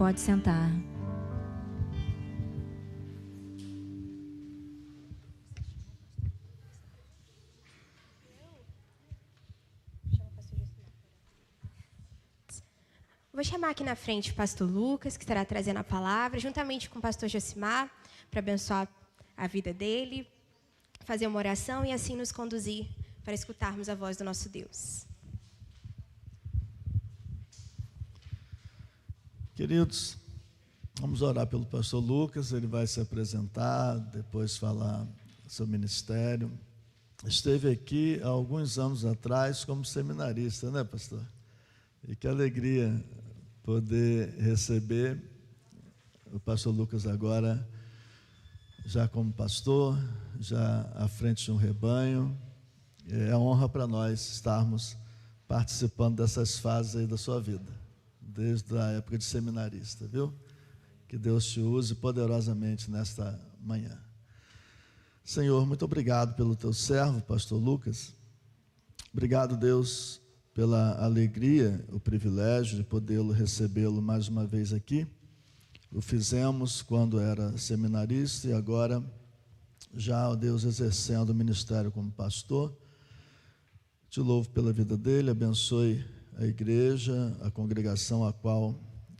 Pode sentar. Vou chamar aqui na frente o pastor Lucas, que estará trazendo a palavra, juntamente com o pastor Josimar, para abençoar a vida dele, fazer uma oração e assim nos conduzir para escutarmos a voz do nosso Deus. Queridos, vamos orar pelo pastor Lucas. Ele vai se apresentar, depois falar seu ministério. Esteve aqui há alguns anos atrás como seminarista, né, pastor? E que alegria poder receber o pastor Lucas agora, já como pastor, já à frente de um rebanho. É honra para nós estarmos participando dessas fases aí da sua vida, desde a época de seminarista, viu? Que Deus te use poderosamente nesta manhã. Senhor, muito obrigado pelo teu servo, pastor Lucas. Obrigado, Deus, pela alegria, o privilégio de podê-lo recebê-lo mais uma vez aqui. O fizemos quando era seminarista e agora já, ó Deus, exercendo o ministério como pastor. Te louvo pela vida dele, abençoe a igreja, a congregação a qual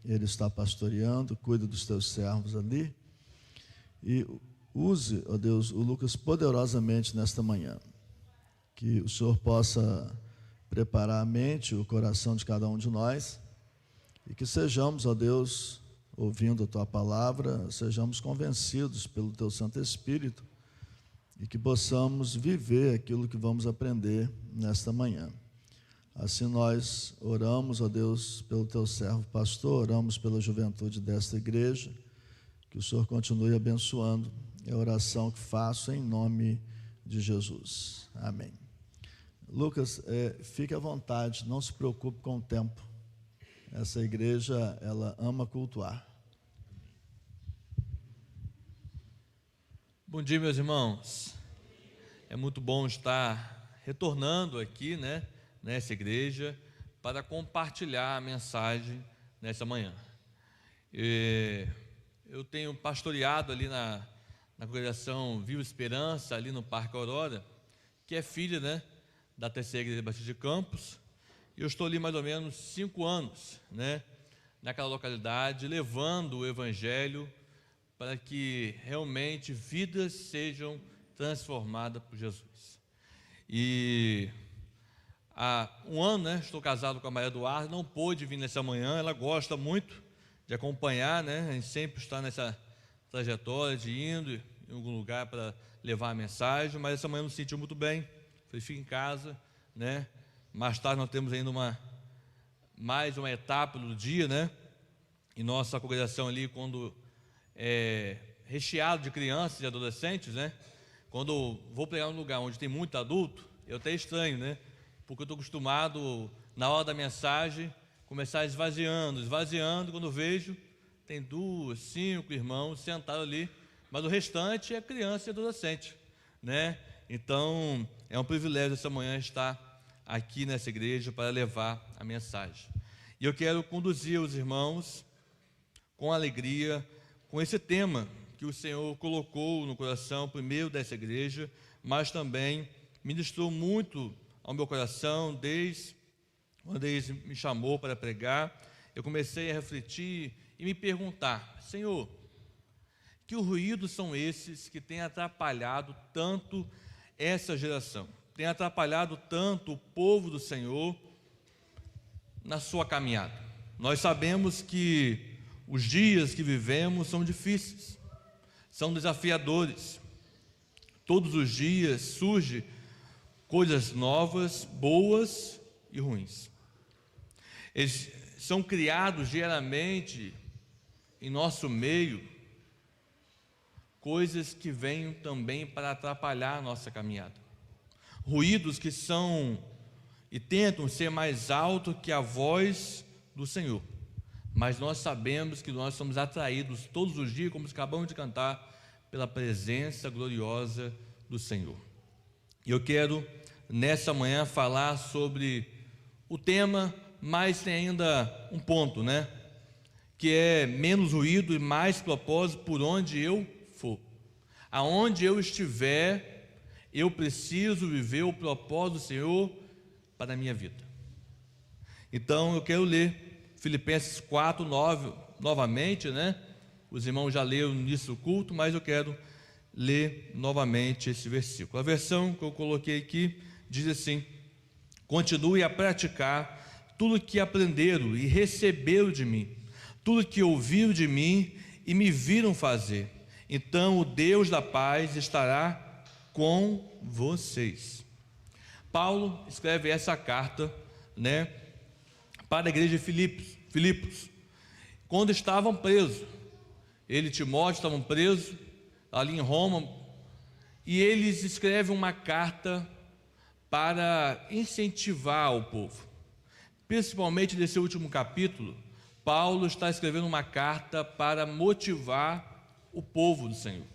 ele está pastoreando, cuida dos teus servos ali e use, ó Deus, o Lucas poderosamente nesta manhã. Que o Senhor possa preparar a mente e o coração de cada um de nós e que sejamos, ó Deus, ouvindo a Tua palavra, sejamos convencidos pelo Teu Santo Espírito e que possamos viver aquilo que vamos aprender nesta manhã. Assim nós oramos, ó Deus, pelo Teu servo pastor, oramos pela juventude desta igreja, que o Senhor continue abençoando. É a oração que faço em nome de Jesus. Amém. Lucas, fique à vontade, não se preocupe com o tempo. Essa igreja, ela ama cultuar. Bom dia, meus irmãos. É muito bom estar retornando aqui, né, nessa igreja, para compartilhar a mensagem nessa manhã. Eu tenho pastoreado ali na congregação Viva Esperança, ali no Parque Aurora, que é filha, né, da Terceira Igreja Batista de Campos. Eu estou ali mais ou menos 5 anos, né, naquela localidade, levando o Evangelho para que realmente vidas sejam transformadas por Jesus. E há 1 ano, né, estou casado com a Maria Eduarda, não pôde vir nessa manhã, ela gosta muito de acompanhar, né, a gente sempre está nessa trajetória de indo em algum lugar para levar a mensagem, mas essa manhã não se sentiu muito bem. Falei, fica em casa, né? Mais tarde nós temos ainda mais uma etapa do dia, né? E nossa congregação ali, quando é recheado de crianças e adolescentes, né? Quando eu vou pregar num lugar onde tem muito adulto, eu até estranho, né? Porque eu estou acostumado, na hora da mensagem, começar esvaziando, quando eu vejo, tem 2, 5 irmãos sentados ali, mas o restante é criança e adolescente, né? Então, é um privilégio essa manhã estar aqui nessa igreja para levar a mensagem. E eu quero conduzir os irmãos com alegria, com esse tema que o Senhor colocou no coração, primeiro dessa igreja, mas também ministrou muito ao meu coração, desde quando Ele me chamou para pregar. Eu comecei a refletir e me perguntar, Senhor, que ruídos são esses que têm atrapalhado tanto essa geração, tem atrapalhado tanto o povo do Senhor na sua caminhada? Nós sabemos que os dias que vivemos são difíceis, são desafiadores. Todos os dias surgem coisas novas, boas e ruins. Eles são criados diariamente em nosso meio coisas que vêm também para atrapalhar a nossa caminhada. Ruídos que são e tentam ser mais altos que a voz do Senhor. Mas nós sabemos que nós somos atraídos todos os dias, como acabamos de cantar, pela presença gloriosa do Senhor. E eu quero, nessa manhã, falar sobre o tema, mas tem ainda um ponto, né? que é menos ruído e mais propósito por onde eu for. Aonde eu estiver, eu preciso viver o propósito do Senhor para a minha vida. Então eu quero ler Filipenses 4:9 novamente, né? Os irmãos já leram no início do culto, mas eu quero ler novamente esse versículo. A versão que eu coloquei aqui diz assim: continue a praticar tudo que aprenderam e receberam de mim, tudo que ouviram de mim e me viram fazer. Então o Deus da paz estará com vocês. Paulo escreve essa carta, né, para a igreja de Filipos, quando estavam presos. Ele e Timóteo estavam presos ali em Roma, e eles escrevem uma carta para incentivar o povo. Principalmente nesse último capítulo, Paulo está escrevendo uma carta para motivar o povo do Senhor.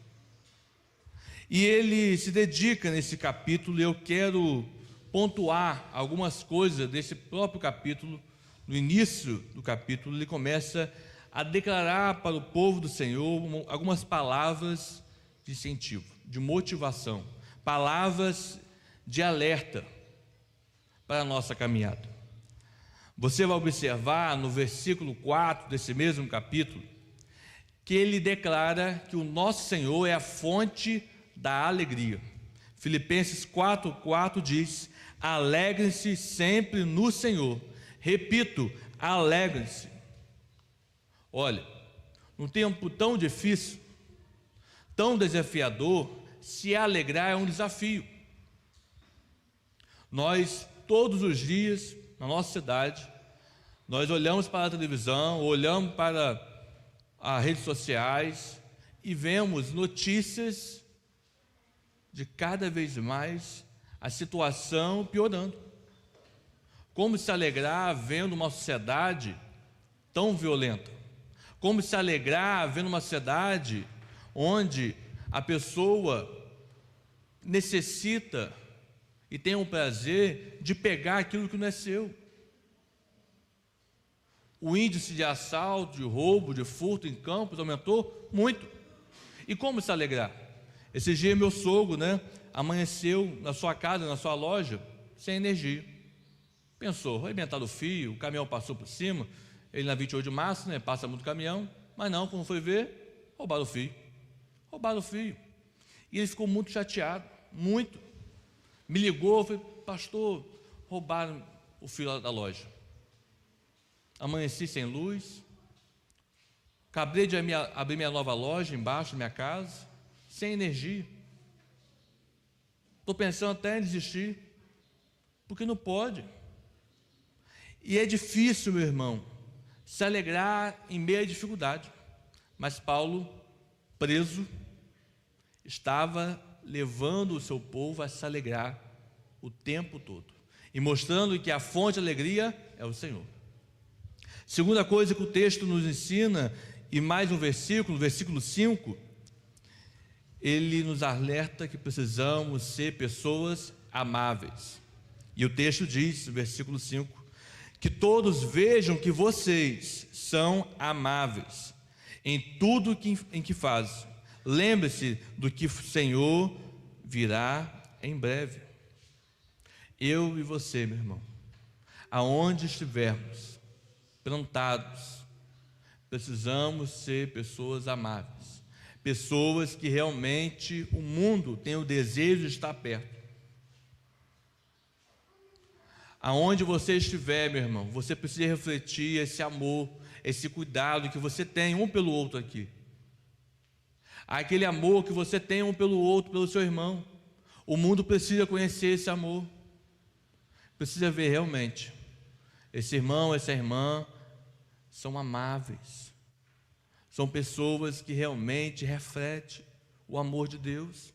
E ele se dedica nesse capítulo, e eu quero pontuar algumas coisas desse próprio capítulo. No início do capítulo, ele começa a declarar para o povo do Senhor algumas palavras de incentivo, de motivação, palavras de alerta para a nossa caminhada. Você vai observar no versículo 4 desse mesmo capítulo, que ele declara que o nosso Senhor é a fonte da alegria. Filipenses 4:4 diz: alegrem-se sempre no Senhor. Repito, alegrem-se. Olha, num tempo tão difícil, tão desafiador, se alegrar é um desafio. Nós, todos os dias, na nossa cidade, nós olhamos para a televisão, olhamos para as redes sociais e vemos notícias de cada vez mais a situação piorando. Como se alegrar vendo uma sociedade tão violenta? Como se alegrar vendo uma sociedade onde a pessoa necessita e tem o prazer de pegar aquilo que não é seu? O índice de assalto, de roubo, de furto em campos aumentou muito. E como se alegrar? Esse dia meu sogro, né, amanheceu na sua casa, na sua loja, sem energia. Pensou, arrebentado o fio, o caminhão passou por cima, ele na 28 de março, né, passa muito caminhão, mas não, quando foi ver, roubaram o fio. Roubaram o fio. E ele ficou muito chateado, muito. Me ligou, falei, pastor, roubaram o fio da loja. Amanheci sem luz, acabei de abrir minha nova loja embaixo da minha casa, sem energia. Estou pensando até em desistir, porque não pode. E é difícil, meu irmão, se alegrar em meio à dificuldade. Mas Paulo, preso, estava levando o seu povo a se alegrar o tempo todo, e mostrando que a fonte de alegria é o Senhor. Segunda coisa que o texto nos ensina, e mais um versículo, versículo 5, ele nos alerta que precisamos ser pessoas amáveis. E o texto diz, no versículo 5, que todos vejam que vocês são amáveis em tudo em que fazem. Lembre-se do que o Senhor virá em breve. Eu e você, meu irmão, aonde estivermos plantados, precisamos ser pessoas amáveis, pessoas que realmente o mundo tem o desejo de estar perto. Aonde você estiver, meu irmão, você precisa refletir esse amor, esse cuidado que você tem um pelo outro aqui. Aquele amor que você tem um pelo outro, pelo seu irmão. O mundo precisa conhecer esse amor. Precisa ver realmente. Esse irmão, essa irmã são amáveis. São pessoas que realmente refletem o amor de Deus.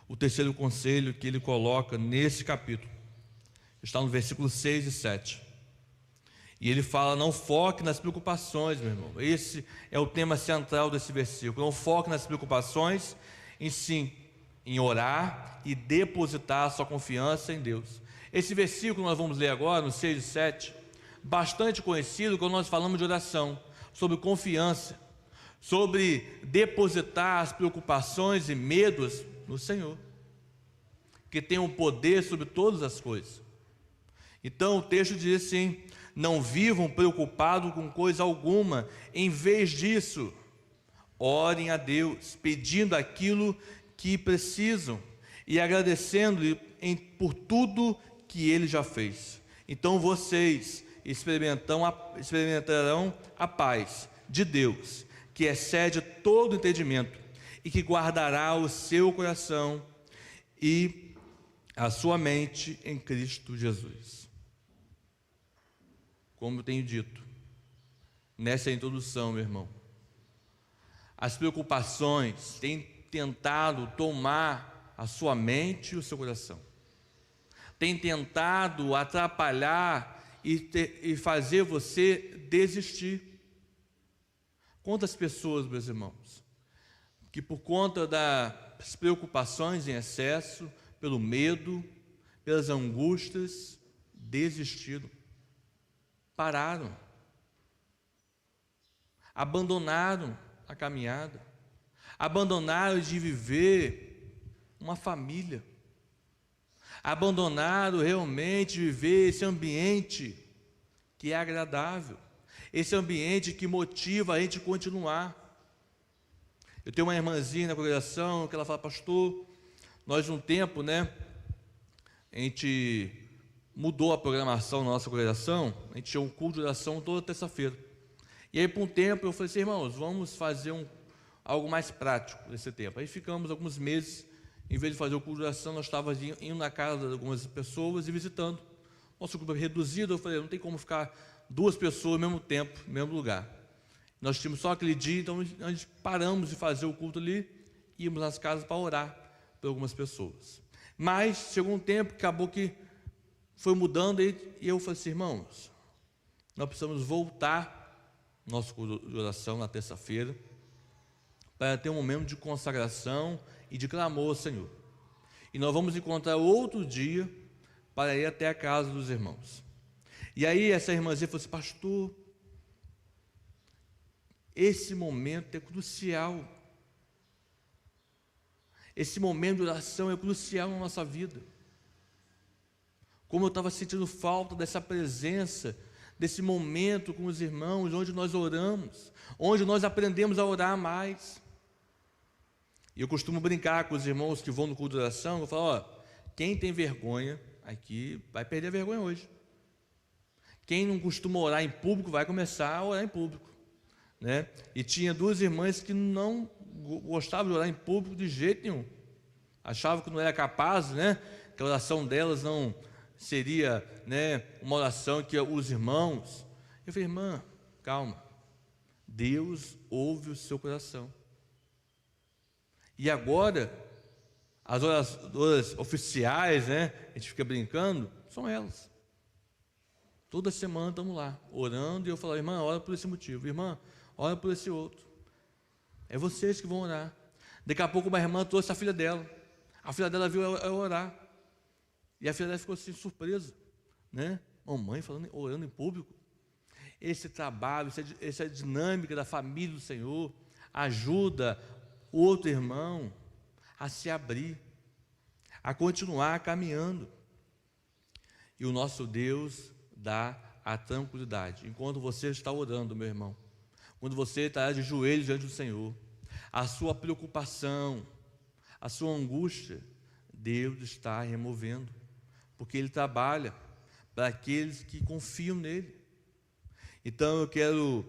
O terceiro conselho que ele coloca nesse capítulo está no versículo 6 e 7. E ele fala, não foque nas preocupações, meu irmão. Esse é o tema central desse versículo. Não foque nas preocupações, em sim, em orar e depositar a sua confiança em Deus. Esse versículo nós vamos ler agora, no 6 e 7, bastante conhecido quando nós falamos de oração, sobre confiança, sobre depositar as preocupações e medos no Senhor, que tem o poder sobre todas as coisas. Então o texto diz assim: não vivam preocupados com coisa alguma, em vez disso, orem a Deus, pedindo aquilo que precisam e agradecendo-lhe por tudo que Ele já fez. Então vocês experimentarão a paz de Deus, que excede todo entendimento, e que guardará o seu coração e a sua mente em Cristo Jesus. Como eu tenho dito nessa introdução, meu irmão, as preocupações têm tentado tomar a sua mente e o seu coração, têm tentado atrapalhar e fazer você desistir. Quantas pessoas, meus irmãos, que por conta das preocupações em excesso, pelo medo, pelas angústias, desistiram, pararam, abandonaram a caminhada, abandonaram de viver uma família, abandonaram realmente de viver esse ambiente que é agradável, esse ambiente que motiva a gente continuar. Eu tenho uma irmãzinha na congregação que ela fala: pastor, nós um tempo, a gente mudou a programação da nossa congregação, a gente tinha um culto de oração toda terça-feira. E aí, por um tempo, eu falei assim: irmãos, vamos fazer algo mais prático nesse tempo. Aí ficamos alguns meses, em vez de fazer o culto de oração, nós estávamos indo na casa de algumas pessoas e visitando. Nosso grupo é reduzido, eu falei: não tem como ficar 2 pessoas ao mesmo tempo, no mesmo lugar. Nós tínhamos só aquele dia, então a gente paramos de fazer o culto ali, íamos nas casas para orar por algumas pessoas. Mas chegou um tempo que acabou que foi mudando, e eu falei assim: irmãos, nós precisamos voltar nosso culto de oração na terça-feira, para ter um momento de consagração e de clamor ao Senhor. E nós vamos encontrar outro dia para ir até a casa dos irmãos. E aí essa irmãzinha falou assim: pastor, esse momento é crucial. Esse momento de oração é crucial na nossa vida. Como eu estava sentindo falta dessa presença, desse momento com os irmãos, onde nós oramos, onde nós aprendemos a orar mais. E eu costumo brincar com os irmãos que vão no culto de oração, eu falo: quem tem vergonha aqui vai perder a vergonha hoje. Quem não costuma orar em público vai começar a orar em público, E tinha 2 irmãs que não gostavam de orar em público de jeito nenhum, achavam que não era capaz, que a oração delas não seria, uma oração que os irmãos. Eu falei: irmã, calma, Deus ouve o seu coração. E agora, as oradoras oficiais, a gente fica brincando, são elas. Toda semana estamos lá, orando, e eu falo: irmã, ora por esse motivo, irmã, ora por esse outro. É vocês que vão orar. Daqui a pouco uma irmã trouxe a filha dela. A filha dela viu eu orar. E a filha dela ficou assim, surpresa, Mamãe orando em público. Esse trabalho, essa dinâmica da família do Senhor ajuda o outro irmão a se abrir, a continuar caminhando. E o nosso Deus dá a tranquilidade. Enquanto você está orando, meu irmão, quando você está de joelhos diante do Senhor, a sua preocupação, a sua angústia, Deus está removendo, porque Ele trabalha para aqueles que confiam nele. Então eu quero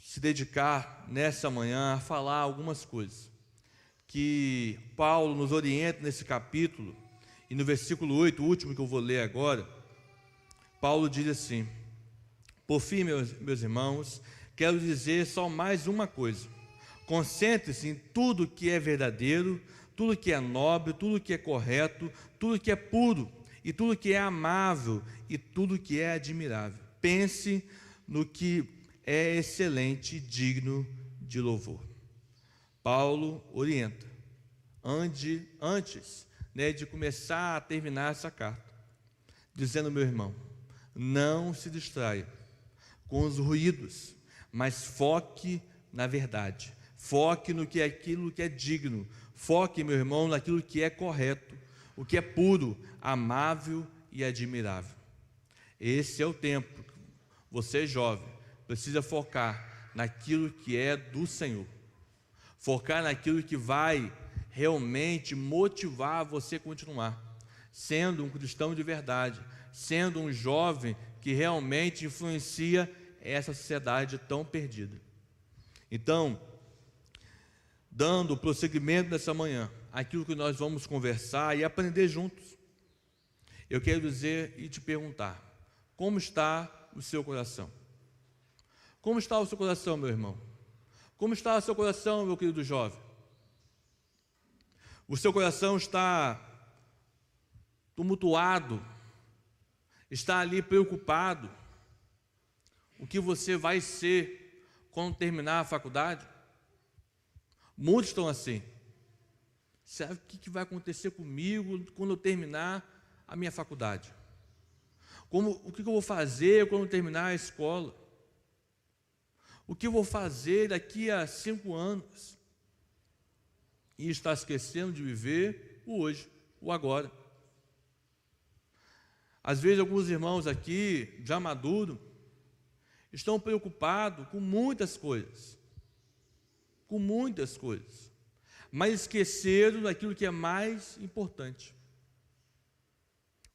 se dedicar nessa manhã a falar algumas coisas que Paulo nos orienta nesse capítulo, e no versículo 8, o último que eu vou ler agora, Paulo diz assim: por fim, meus irmãos, quero dizer só mais uma coisa: concentre-se em tudo que é verdadeiro, tudo que é nobre, tudo que é correto, tudo que é puro, e tudo que é amável, e tudo que é admirável. Pense no que é excelente e digno de louvor. Paulo orienta, antes de começar a terminar essa carta, dizendo: meu irmão, Não se distraia com os ruídos, mas foque na verdade. Foque no que é aquilo que é digno. Foque, meu irmão, naquilo que é correto, o que é puro, amável e admirável. Esse é o tempo. Você, jovem, precisa focar naquilo que é do Senhor. Focar naquilo que vai realmente motivar você a continuar, sendo um cristão de verdade, sendo um jovem que realmente influencia essa sociedade tão perdida. Então, dando prosseguimento nessa manhã, aquilo que nós vamos conversar e aprender juntos, eu quero dizer e te perguntar: como está o seu coração? Como está o seu coração, meu irmão? Como está o seu coração, meu querido jovem? O seu coração está tumultuado, está ali preocupado? O que você vai ser quando terminar a faculdade? Muitos estão assim. Sabe o que vai acontecer comigo quando eu terminar a minha faculdade? O que eu vou fazer quando eu terminar a escola? O que eu vou fazer daqui a 5 anos? E está esquecendo de viver o hoje, o agora. Às vezes alguns irmãos aqui, já maduros, estão preocupados com muitas coisas, mas esqueceram daquilo que é mais importante.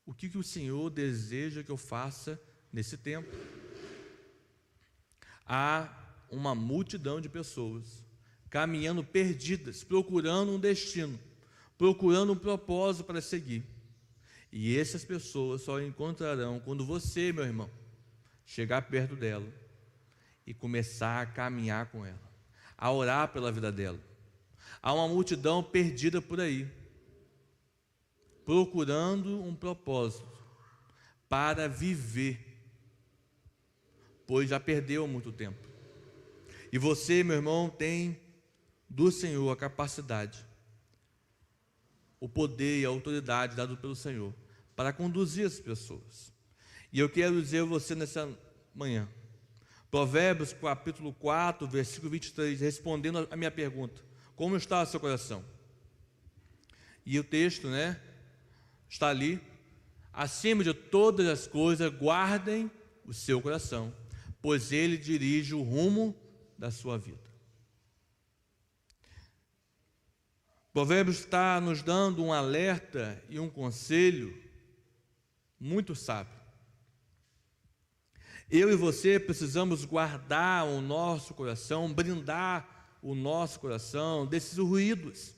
O que o Senhor deseja que eu faça nesse tempo? Há uma multidão de pessoas caminhando perdidas, procurando um destino, procurando um propósito para seguir. E essas pessoas só encontrarão quando você, meu irmão, chegar perto dela e começar a caminhar com ela, a orar pela vida dela. Há uma multidão perdida por aí, procurando um propósito para viver, pois já perdeu há muito tempo. E você, meu irmão, tem do Senhor a capacidade, o poder e a autoridade dado pelo Senhor para conduzir as pessoas. E eu quero dizer a você nessa manhã, Provérbios capítulo 4, versículo 23, respondendo a minha pergunta: como está o seu coração? E o texto, está ali: acima de todas as coisas, guardem o seu coração, pois ele dirige o rumo da sua vida. Provérbios está nos dando um alerta e um conselho muito sábio. Eu e você precisamos guardar o nosso coração, brindar o nosso coração desses ruídos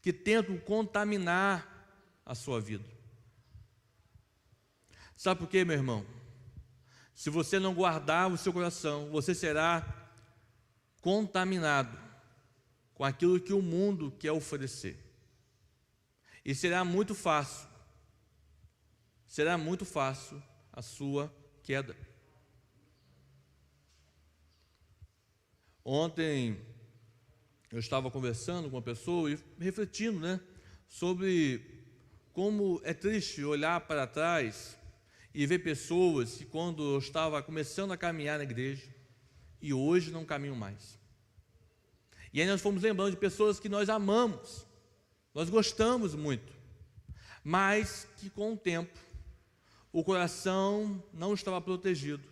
que tentam contaminar a sua vida. Sabe por quê, meu irmão? Se você não guardar o seu coração, você será contaminado com aquilo que o mundo quer oferecer. E será muito fácil a sua queda. Ontem eu estava conversando com uma pessoa e refletindo, sobre como é triste olhar para trás e ver pessoas que, quando eu estava começando a caminhar na igreja, e hoje não caminham mais. E aí nós fomos lembrando de pessoas que nós amamos, nós gostamos muito, mas que com o tempo o coração não estava protegido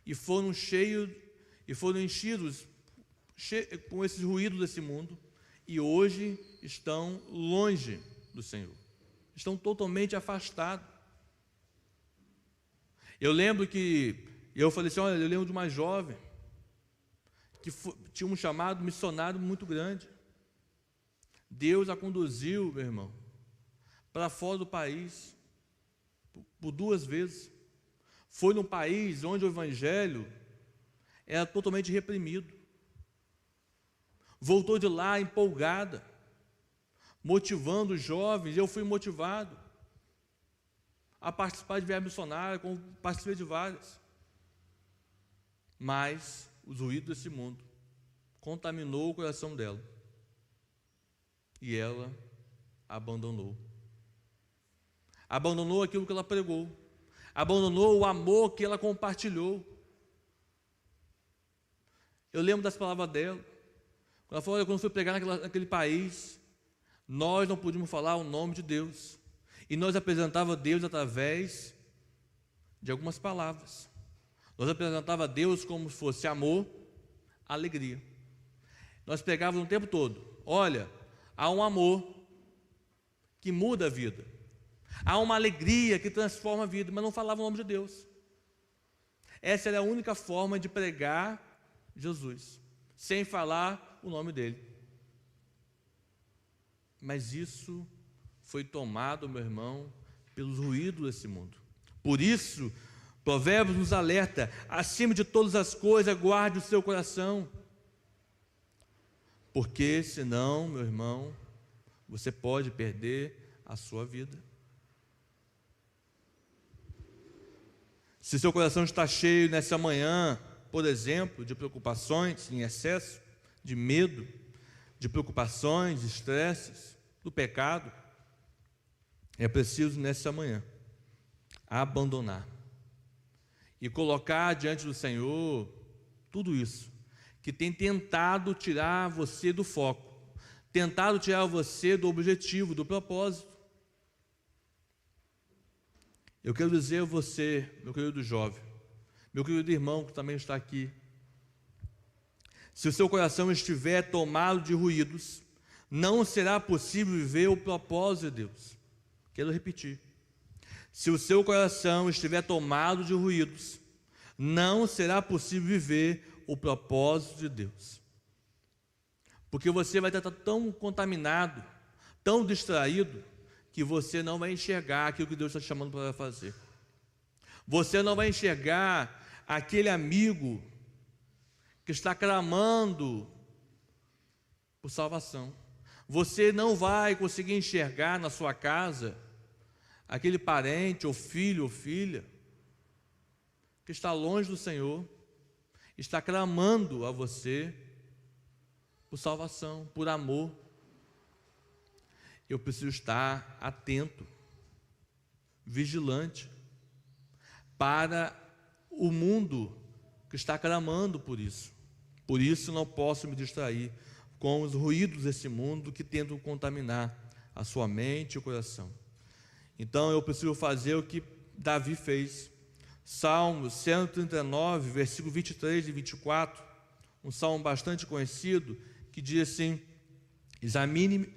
e foram enchidos com esses ruídos desse mundo, e hoje estão longe do Senhor, estão totalmente afastados. Eu lembro que eu falei assim: olha, eu lembro de uma jovem que tinha um chamado missionário muito grande. Deus a conduziu, meu irmão, para fora do país por 2 vezes. Foi num país onde o evangelho era totalmente reprimido. Voltou de lá empolgada, motivando os jovens. Eu fui motivado a participar de viagem missionária, como participei de várias. Mas os ruídos desse mundo contaminou o coração dela e ela abandonou aquilo que ela pregou, abandonou o amor que ela compartilhou. Eu lembro das palavras dela, quando ela falou: olha, quando eu fui pregar naquele país, nós não podíamos falar o nome de Deus, e nós apresentávamos Deus através de algumas palavras. Nós apresentávamos Deus como se fosse amor, alegria. Nós pregávamos o tempo todo: olha, há um amor que muda a vida, há uma alegria que transforma a vida, mas não falava o nome de Deus. Essa era a única forma de pregar Jesus, sem falar o nome dele. Mas isso foi tomado, meu irmão, pelos ruídos desse mundo. Por isso, Provérbios nos alerta: acima de todas as coisas, guarde o seu coração, porque senão, meu irmão, você pode perder a sua vida. Se seu coração está cheio nessa manhã, por exemplo, de preocupações em excesso, de medo, de preocupações, de estresses, do pecado, é preciso nessa manhã abandonar e colocar diante do Senhor tudo isso que tem tentado tirar você do foco, tentado tirar você do objetivo, do propósito. Eu quero dizer a você, meu querido jovem, meu querido irmão que também está aqui, se o seu coração estiver tomado de ruídos, não será possível viver o propósito de Deus. Quero repetir: se o seu coração estiver tomado de ruídos, não será possível viver o propósito de Deus. Porque você vai estar tão contaminado, tão distraído, que você não vai enxergar aquilo que Deus está chamando para fazer. Você não vai enxergar aquele amigo que está clamando por salvação. Você não vai conseguir enxergar na sua casa aquele parente, ou filho, ou filha, que está longe do Senhor, está clamando a você por salvação, por amor. Eu preciso estar atento, vigilante, para o mundo que está clamando por isso. Por isso não posso me distrair com os ruídos desse mundo que tentam contaminar a sua mente e o coração. Então eu preciso fazer o que Davi fez. Salmo 139, versículo 23 e 24, um salmo bastante conhecido, que diz assim: examine-me,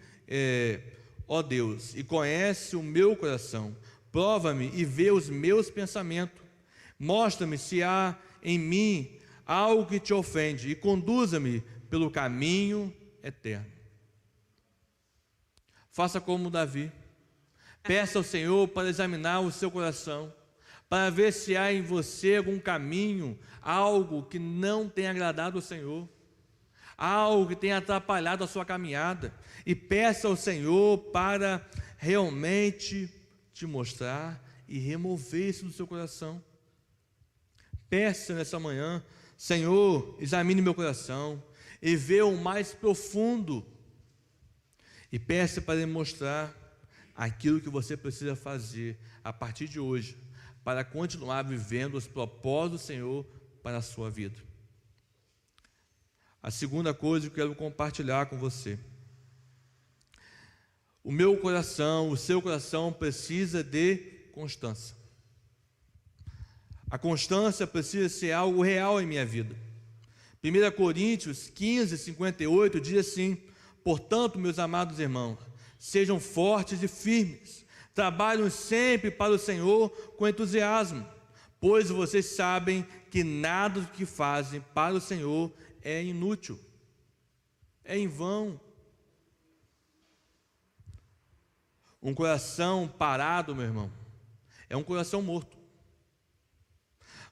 ó Deus, e conhece o meu coração, prova-me e vê os meus pensamentos, mostra-me se há em mim algo que te ofende, e conduza-me pelo caminho eterno. Faça como Davi, peça ao Senhor para examinar o seu coração, para ver se há em você algum caminho, algo que não tenha agradado ao Senhor, algo que tenha atrapalhado a sua caminhada, e peça ao Senhor para realmente te mostrar e remover isso do seu coração. Peça nessa manhã: Senhor, examine meu coração e vê o mais profundo, e peça para Ele mostrar aquilo que você precisa fazer a partir de hoje, para continuar vivendo os propósitos do Senhor para a sua vida. A segunda coisa que eu quero compartilhar com você: o meu coração, o seu coração precisa de constância. A constância precisa ser algo real em minha vida. 1 Coríntios 15, 58 diz assim: portanto, meus amados irmãos, sejam fortes e firmes, trabalhem sempre para o Senhor com entusiasmo, pois vocês sabem que nada do que fazem para o Senhor é inútil, é em vão. Um coração parado, meu irmão, é um coração morto.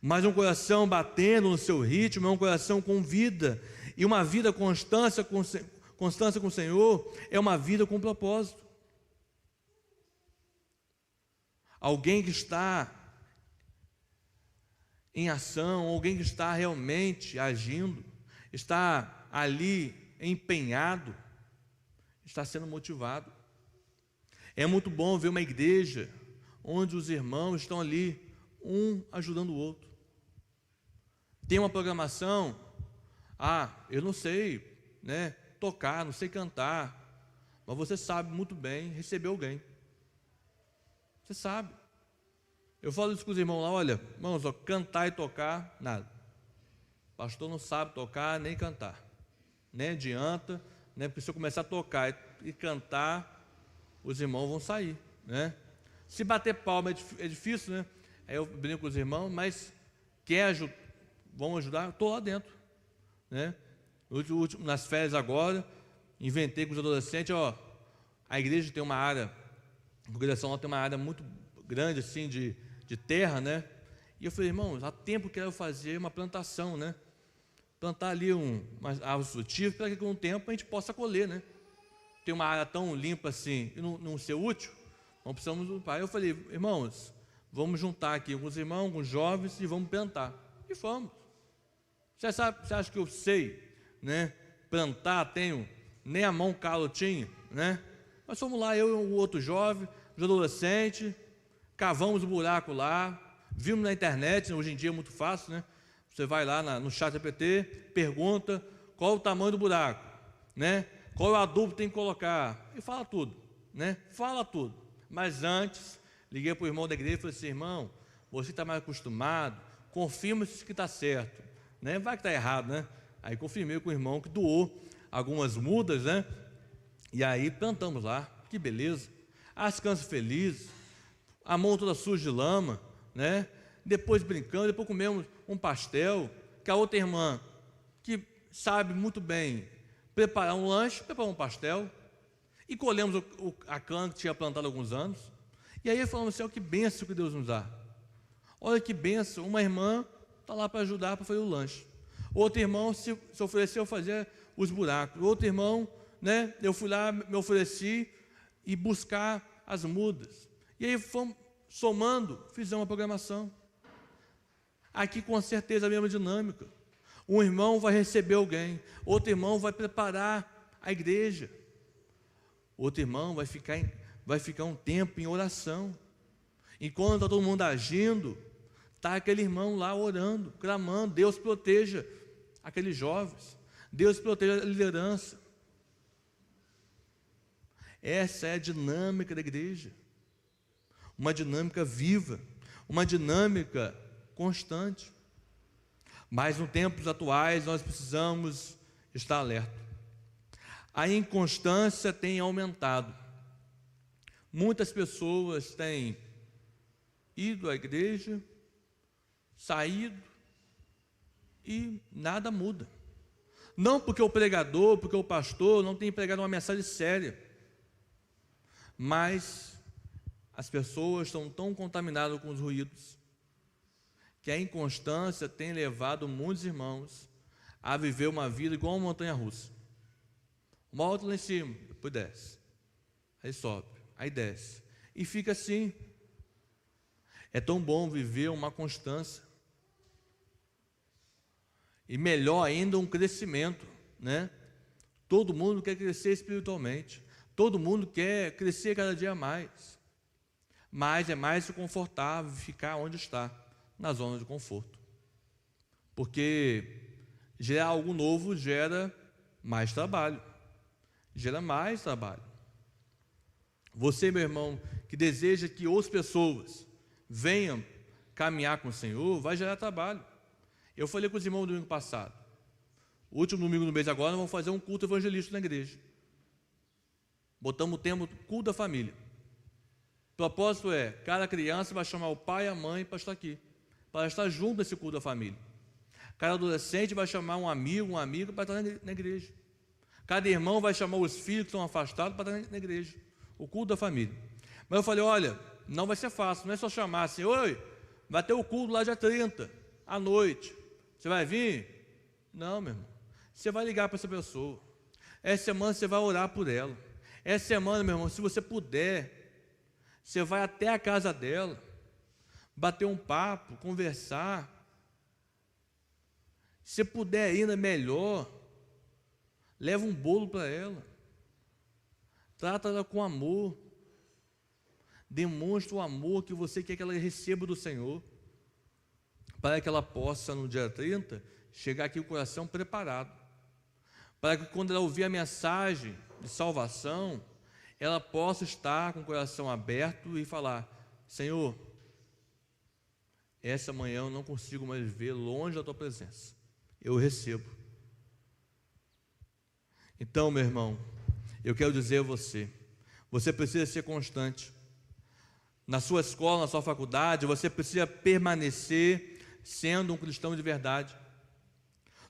Mas um coração batendo no seu ritmo é um coração com vida. E uma vida constância com o Senhor é uma vida com propósito. Alguém que está em ação, alguém que está realmente agindo, está ali empenhado, está sendo motivado. É muito bom ver uma igreja onde os irmãos estão ali um ajudando o outro. Tem uma programação, eu não sei, né, tocar, não sei cantar, mas você sabe muito bem receber alguém. Você sabe. Eu falo isso com os irmãos lá, olha, irmãos, cantar e tocar, nada. O pastor não sabe tocar nem cantar. Nem adianta, né, porque se eu começar a tocar e cantar, os irmãos vão sair, né? Se bater palma é difícil, né? Aí eu brinco com os irmãos, mas vão ajudar? Estou lá dentro, né? Nas férias agora, inventei com os adolescentes, a igreja tem uma área, a congregação lá tem uma área muito grande, assim, de terra, né? E eu falei, irmãos, há tempo que eu quero fazer uma plantação, né? Plantar ali umas árvores frutíferas, para que com o tempo a gente possa colher, né? Tem uma área tão limpa assim, e não ser útil, não precisamos do pai. Eu falei, irmãos, vamos juntar aqui alguns irmãos, alguns jovens, e vamos plantar. E fomos. Você acha que eu sei, né? Plantar, tenho, nem a mão calo tinha, né? Nós fomos lá, eu e o outro jovem, os adolescentes, cavamos o buraco lá, vimos na internet, hoje em dia é muito fácil, né? Você vai lá no chat GPT, pergunta qual o tamanho do buraco, né? Qual o adubo tem que colocar, e fala tudo, né? Fala tudo. Mas antes, liguei para o irmão da igreja e falei assim, irmão, você está mais acostumado, confirma se que está certo, né? Vai que está errado, né? Aí confirmei com o irmão que doou algumas mudas, né? E aí plantamos lá, que beleza. As crianças felizes, a mão toda suja de lama, né? Depois brincando, depois comemos um pastel, que a outra irmã, que sabe muito bem preparar um lanche, preparou um pastel, e colhemos a cana que tinha plantado há alguns anos, e aí falamos assim, olha que bênção que Deus nos dá, olha que bênção, uma irmã está lá para ajudar para fazer o lanche, outro irmão se ofereceu a fazer os buracos, outro irmão, né, eu fui lá, me ofereci e buscar as mudas, e aí fomos somando, fizemos uma programação. Aqui com certeza a mesma dinâmica. Um irmão vai receber alguém, outro irmão vai preparar a igreja, outro irmão vai ficar um tempo em oração. Enquanto está todo mundo agindo, está aquele irmão lá orando, clamando, Deus proteja aqueles jovens, Deus proteja a liderança. Essa é a dinâmica da igreja, uma dinâmica viva, uma dinâmica constante. Mas nos tempos atuais nós precisamos estar alerta. A inconstância tem aumentado. Muitas pessoas têm ido à igreja, saído e nada muda. Não porque o pregador, porque o pastor não tem pregado uma mensagem séria, mas as pessoas estão tão contaminadas com os ruídos que a inconstância tem levado muitos irmãos a viver uma vida igual uma montanha-russa. Uma alta lá em cima, depois desce, aí sobe, aí desce, e fica assim. É tão bom viver uma constância, e melhor ainda um crescimento, né? Todo mundo quer crescer espiritualmente, todo mundo quer crescer cada dia mais, mas é mais confortável ficar onde está, na zona de conforto, porque gerar algo novo gera mais trabalho, Você, meu irmão, que deseja que outras pessoas venham caminhar com o Senhor, vai gerar trabalho. Eu falei com os irmãos no domingo passado, o último domingo do mês agora, nós vamos fazer um culto evangelístico na igreja. Botamos o tema culto da família. O propósito é, cada criança vai chamar o pai e a mãe para estar aqui, para estar junto nesse culto da família. Cada adolescente vai chamar um amigo, uma amiga para estar na igreja. Cada irmão vai chamar os filhos que estão afastados para estar na igreja. O culto da família. Mas eu falei, olha, não vai ser fácil, não é só chamar assim, oi, vai ter o culto lá dia 30, à noite. Você vai vir? Não, meu irmão. Você vai ligar para essa pessoa. Essa semana você vai orar por ela. Essa semana, meu irmão, se você puder, você vai até a casa dela, bater um papo, conversar. Se puder ainda melhor, leva um bolo para ela, trata-la com amor, demonstra o amor que você quer que ela receba do Senhor. para que ela possa, no dia 30, chegar aqui com o coração preparado, para que quando ela ouvir a mensagem de salvação, ela possa estar com o coração aberto e falar: Senhor, essa manhã eu não consigo mais ver longe da Tua presença, eu recebo. Então, meu irmão, eu quero dizer a você, você precisa ser constante. Na sua escola, na sua faculdade, você precisa permanecer sendo um cristão de verdade.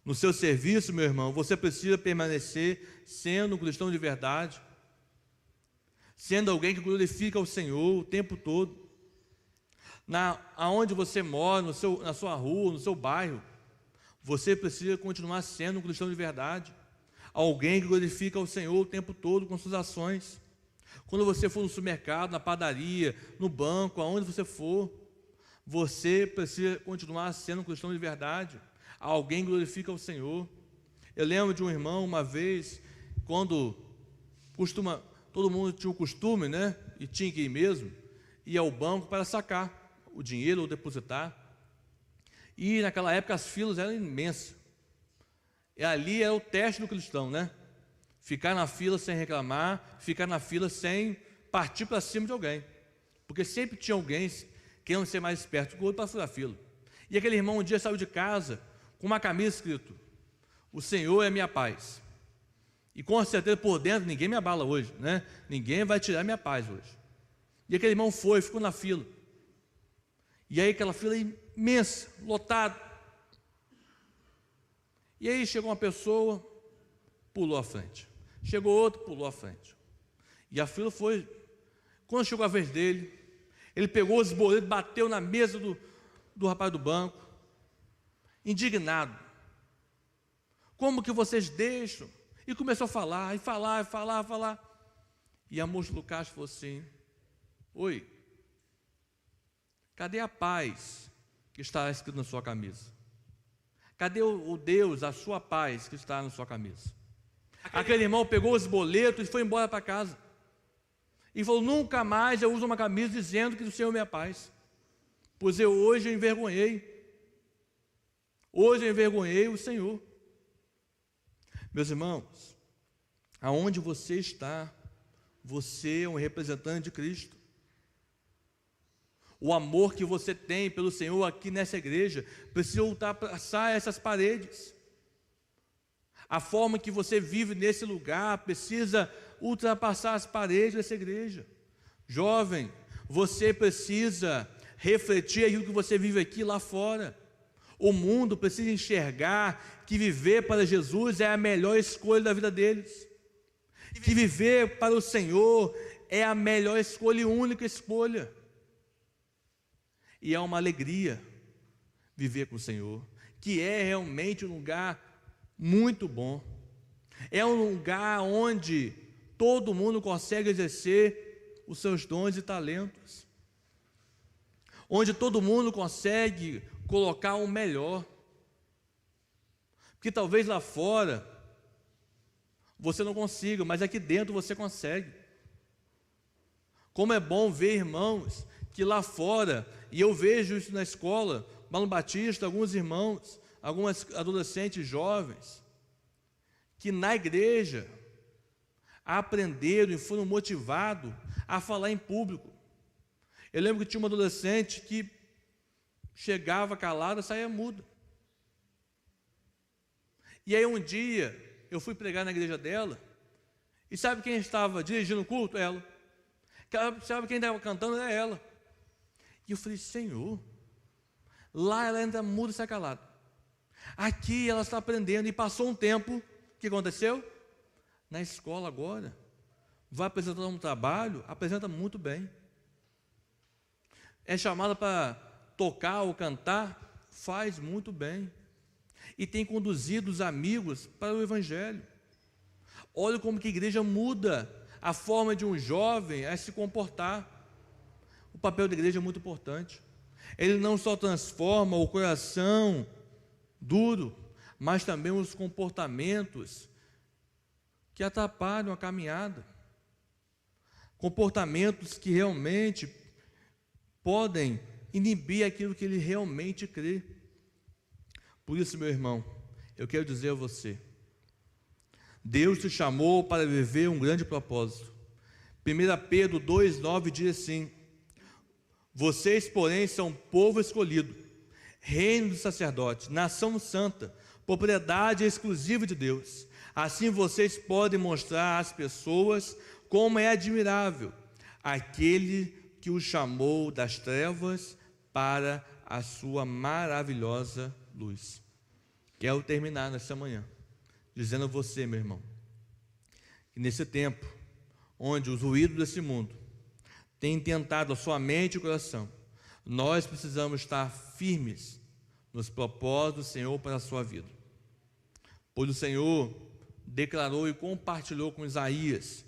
No seu serviço, meu irmão, você precisa permanecer sendo um cristão de verdade, sendo alguém que glorifica o Senhor o tempo todo. Aonde você mora, na sua rua, no seu bairro, você precisa continuar sendo um cristão de verdade, alguém que glorifica o Senhor o tempo todo com suas ações. Quando você for no supermercado, na padaria, no banco, aonde você for, você precisa continuar sendo um cristão de verdade, alguém que glorifica o Senhor. Eu lembro de um irmão, uma vez, quando todo mundo tinha o costume, né, e tinha que ir mesmo, ir ao banco para sacar o dinheiro ou depositar. E naquela época as filas eram imensas. E ali era o teste do cristão, né? Ficar na fila sem reclamar, ficar na fila sem partir para cima de alguém. Porque sempre tinha alguém querendo ser mais esperto que o outro para furar a fila. E aquele irmão um dia saiu de casa com uma camisa escrito: o Senhor é minha paz. E com certeza por dentro ninguém me abala hoje, né? Ninguém vai tirar minha paz hoje. E aquele irmão ficou na fila. E aí aquela fila imensa, lotada. E aí chegou uma pessoa, pulou à frente. Chegou outro, pulou à frente. E a fila foi. Quando chegou a vez dele, ele pegou os boletos, bateu na mesa do rapaz do banco, indignado. Como que vocês deixam? E começou a falar, falar. E a moça do caixa falou assim: oi, cadê a paz que está escrito na sua camisa? Cadê o Deus, a sua paz que está na sua camisa? Aquele irmão pegou os boletos e foi embora para casa. E falou: nunca mais eu uso uma camisa dizendo que o Senhor é minha paz. Pois hoje eu envergonhei. Hoje eu envergonhei o Senhor. Meus irmãos, aonde você está, você é um representante de Cristo. O amor que você tem pelo Senhor aqui nessa igreja precisa ultrapassar essas paredes. A forma que você vive nesse lugar precisa ultrapassar as paredes dessa igreja. Jovem, você precisa refletir aquilo que você vive aqui lá fora. O mundo precisa enxergar que viver para Jesus é a melhor escolha da vida deles. Que viver para o Senhor é a melhor escolha e única escolha. E é uma alegria viver com o Senhor, que é realmente um lugar muito bom. É um lugar onde todo mundo consegue exercer os seus dons e talentos. Onde todo mundo consegue colocar o melhor. Porque talvez lá fora você não consiga, mas aqui dentro você consegue. Como é bom ver, irmãos, que lá fora, e eu vejo isso na escola, Mano Batista, alguns irmãos, algumas adolescentes jovens, que na igreja aprenderam e foram motivados a falar em público. Eu lembro que tinha uma adolescente que chegava calada, saía muda. E aí um dia, eu fui pregar na igreja dela, e sabe quem estava dirigindo o culto? Ela. Sabe quem estava cantando? Era ela. E eu falei: Senhor, lá ela ainda muda e sai calada. Aqui ela está aprendendo, e passou um tempo, o que aconteceu? Na escola agora, vai apresentar um trabalho, apresenta muito bem. É chamada para tocar ou cantar, faz muito bem. E tem conduzido os amigos para o Evangelho. Olha como que a igreja muda a forma de um jovem a se comportar. O papel da igreja é muito importante. Ele não só transforma o coração duro, mas também os comportamentos que atrapalham a caminhada. Comportamentos que realmente podem inibir aquilo que ele realmente crê. Por isso, meu irmão, eu quero dizer a você, Deus te chamou para viver um grande propósito. 1 Pedro 2,9 diz assim: vocês, porém, são povo escolhido, reino dos sacerdotes, nação santa, propriedade exclusiva de Deus. Assim vocês podem mostrar às pessoas como é admirável aquele que os chamou das trevas para a sua maravilhosa luz. Quero terminar nessa manhã dizendo a você, meu irmão, que nesse tempo onde os ruídos desse mundo têm tentado a sua mente e coração, nós precisamos estar firmes nos propósitos do Senhor para a sua vida. Pois o Senhor declarou e compartilhou com Isaías.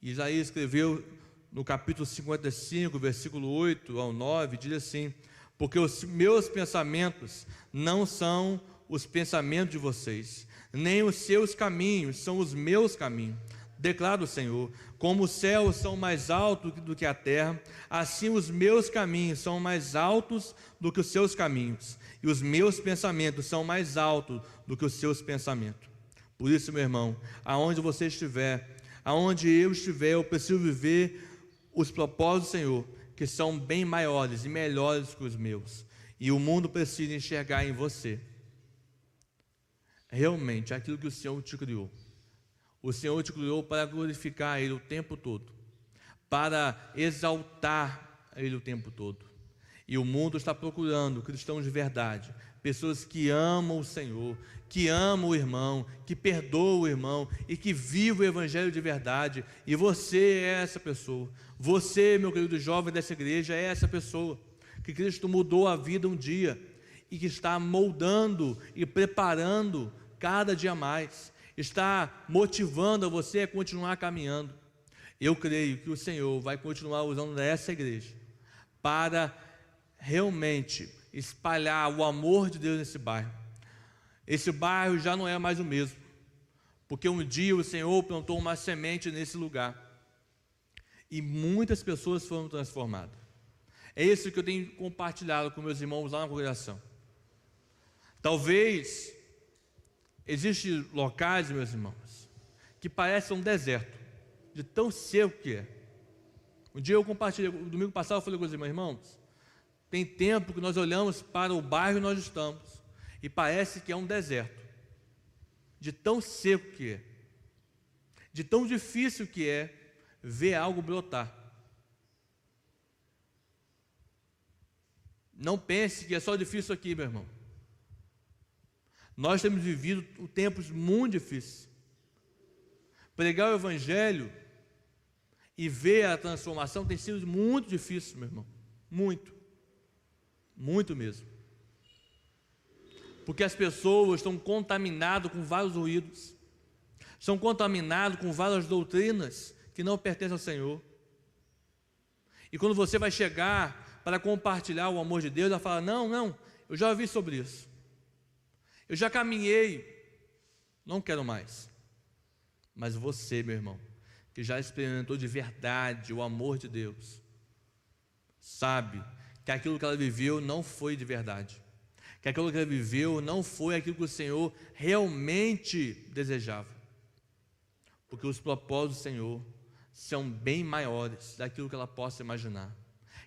Isaías escreveu no capítulo 55, versículo 8 ao 9, diz assim: porque os meus pensamentos não são os pensamentos de vocês, nem os seus caminhos são os meus caminhos, declara o Senhor. Como os céus são mais altos do que a terra, assim os meus caminhos são mais altos do que os seus caminhos, e os meus pensamentos são mais altos do que os seus pensamentos. Por isso, meu irmão, aonde você estiver, aonde eu estiver, eu preciso viver os propósitos do Senhor, que são bem maiores e melhores que os meus, e o mundo precisa enxergar em você realmente aquilo que o Senhor te criou. O Senhor te criou para glorificar Ele o tempo todo, para exaltar Ele o tempo todo. E o mundo está procurando cristãos de verdade, pessoas que amam o Senhor, que amam o irmão, que perdoam o irmão e que vivem o evangelho de verdade. E você é essa pessoa. Você, meu querido jovem dessa igreja, é essa pessoa que Cristo mudou a vida um dia e que está moldando e preparando cada dia mais, está motivando a você a continuar caminhando. Eu creio que o Senhor vai continuar usando essa igreja para realmente espalhar o amor de Deus nesse bairro. Esse bairro já não é mais o mesmo, porque um dia o Senhor plantou uma semente nesse lugar e muitas pessoas foram transformadas. É isso que eu tenho compartilhado com meus irmãos lá na congregação. Talvez existem locais, meus irmãos, que parecem um deserto, de tão seco que é. Um dia eu compartilhei, no domingo passado eu falei com os irmãos, tem tempo que nós olhamos para o bairro onde nós estamos e parece que é um deserto, de tão seco que é, de tão difícil que é ver algo brotar. Não pense que é só difícil aqui, meu irmão. Nós temos vivido tempos muito difíceis. Pregar o evangelho e ver a transformação tem sido muito difícil, meu irmão. Muito mesmo. Porque as pessoas estão contaminadas com vários ruídos, estão contaminadas com várias doutrinas que não pertencem ao Senhor. E quando você vai chegar para compartilhar o amor de Deus, ela fala: não, eu já ouvi sobre isso, eu já caminhei, não quero mais. Mas você, meu irmão, que já experimentou de verdade o amor de Deus, sabe que aquilo que ela viveu não foi de verdade, que aquilo que ela viveu não foi aquilo que o Senhor realmente desejava, porque os propósitos do Senhor são bem maiores daquilo que ela possa imaginar,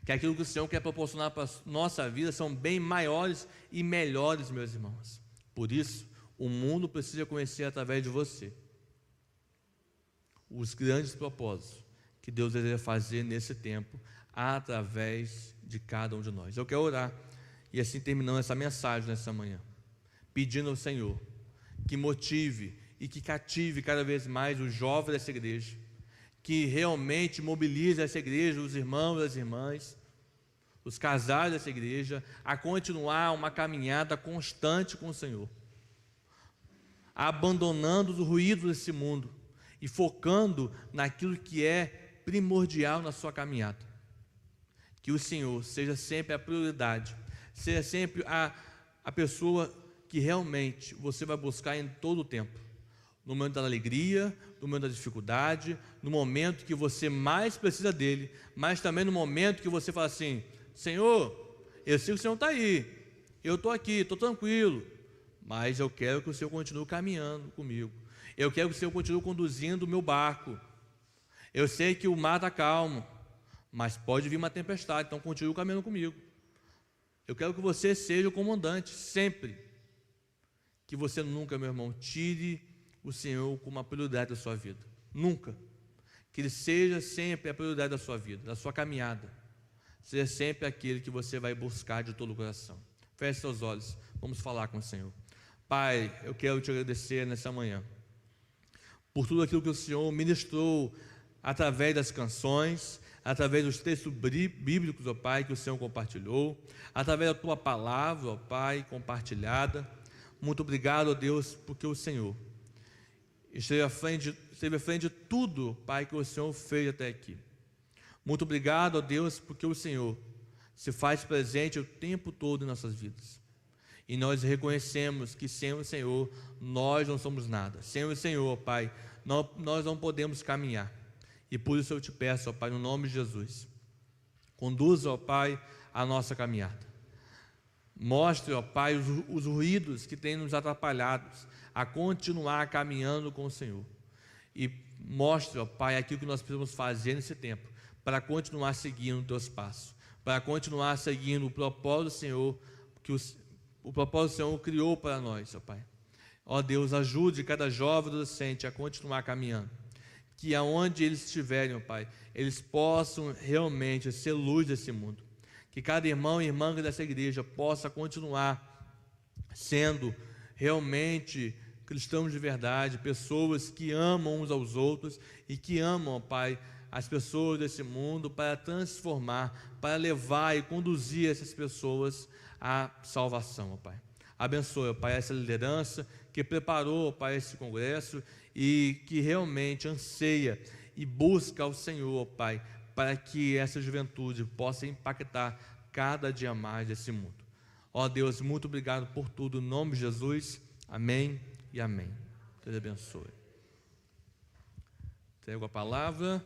que aquilo que o Senhor quer proporcionar para a nossa vida são bem maiores e melhores, meus irmãos. Por isso, o mundo precisa conhecer através de você os grandes propósitos que Deus deseja fazer nesse tempo, através de cada um de nós. Eu quero orar, e assim terminando essa mensagem nessa manhã, pedindo ao Senhor que motive e que cative cada vez mais os jovens dessa igreja, que realmente mobilize essa igreja, os irmãos e as irmãs, os casais dessa igreja, a continuar uma caminhada constante com o Senhor, abandonando os ruídos desse mundo e focando naquilo que é primordial na sua caminhada. Que o Senhor seja sempre a prioridade, seja sempre a pessoa que realmente você vai buscar em todo o tempo, no momento da alegria, no momento da dificuldade, no momento que você mais precisa dele, mas também no momento que você fala assim: Senhor, eu sei que o Senhor está aí, eu estou aqui, estou tranquilo, mas eu quero que o Senhor continue caminhando comigo. Eu quero que o Senhor continue conduzindo o meu barco. Eu sei que o mar está calmo, mas pode vir uma tempestade, então continue caminhando comigo. Eu quero que você seja o comandante, sempre. Que você nunca, meu irmão, tire o Senhor como uma prioridade da sua vida. Nunca. Que Ele seja sempre a prioridade da sua vida, da sua caminhada. Seja sempre aquele que você vai buscar de todo o coração. Feche seus olhos, vamos falar com o Senhor. Pai, eu quero te agradecer nessa manhã por tudo aquilo que o Senhor ministrou através das canções, através dos textos bíblicos, ó Pai, que o Senhor compartilhou, através da Tua palavra, ó Pai, compartilhada. Muito obrigado, ó Deus, porque o Senhor esteve à frente de tudo, Pai, que o Senhor fez até aqui. Muito obrigado, ó Deus, porque o Senhor se faz presente o tempo todo em nossas vidas. E nós reconhecemos que sem o Senhor nós não somos nada. Sem o Senhor, Pai, nós não podemos caminhar. E por isso eu te peço, ó Pai, no nome de Jesus, conduza, ó Pai, a nossa caminhada. Mostre, ó Pai, os ruídos que têm nos atrapalhado a continuar caminhando com o Senhor. E mostre, ó Pai, aquilo que nós precisamos fazer nesse tempo para continuar seguindo os teus passos, para continuar seguindo o propósito do Senhor, que o propósito do Senhor criou para nós, ó Pai. Ó Deus, ajude cada jovem adolescente a continuar caminhando. Que aonde eles estiverem, ó Pai, eles possam realmente ser luz desse mundo. Que cada irmão e irmã dessa igreja possa continuar sendo realmente cristãos de verdade, pessoas que amam uns aos outros e que amam, ó Pai, as pessoas desse mundo para transformar, para levar e conduzir essas pessoas à salvação, ó Pai. Abençoe, ó Pai, essa liderança que preparou, ó Pai, esse congresso e que realmente anseia e busca ao Senhor, ó Pai, para que essa juventude possa impactar cada dia mais esse mundo. Ó Deus, muito obrigado por tudo, em nome de Jesus, amém e amém. Deus abençoe. Entrego a palavra.